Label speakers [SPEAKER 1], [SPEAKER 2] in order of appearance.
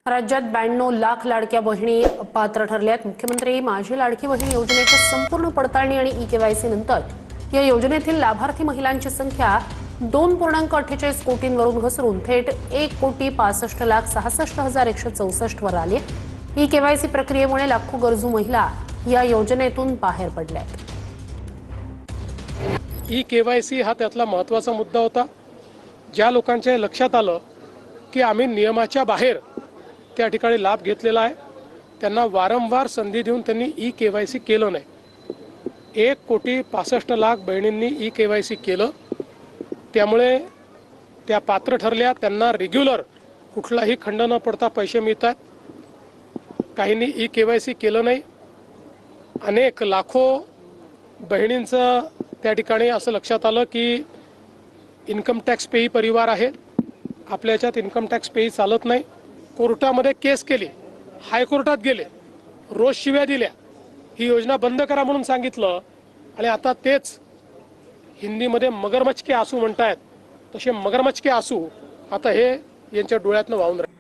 [SPEAKER 1] राज्यात 92 लाख लाडक्या बहिणी पात्र ठरल्यात। मुख्यमंत्री माझी लाडकी बहीण योजनेची संपूर्ण पडताळणी आणि ई-केवायसी नंतर या योजनेतील लाभार्थी महिलांची संख्या 2.48 कोटींवरून घसरून थेट 1,65,66,164 वर आली। ई-केवायसी प्रक्रियेमुळे लाखो गरजू महिला या योजनेतून बाहेर पडल्यात।
[SPEAKER 2] ई-केवायसी हा त्यातला महत्त्वाचा मुद्दा होता। ज्या लोकांच्या लक्षात आलं की आम्ही नियमाच्या बाहेर त्या ठिकाणी लाभ घेतलेला आहे, त्यांना वारंवार संधी देऊन त्यांनी ई-केवायसी केलं नाही। 1,65,00,000 बहिणींनी ई-केवायसी केलं, त्यामुळे त्या पात्र ठरल्या। त्यांना रेग्युलर कुठलाही खंड न पडता पैसे मिळतात। काहींनी ई-केवायसी केलं नाही। अनेक लाखो बहिणींचं त्या ठिकाणी असं लक्षात आलं की इन्कम टॅक्स पेई परिवार आहे, आपल्या याच्यात इन्कम टॅक्स पेई चालत नाही। कोर्टामध्ये केस केली, हायकोर्टात गेले, रोज शिव्या दिल्या, ही योजना बंद करा म्हणून सांगितलं। आणि आता तेच हिंदीमध्ये मगरमच्छ के आंसू म्हणतायत, तसे मगरमच्छ के आंसू आता हे यांच्या डोळ्यातनं वाहून राहिले।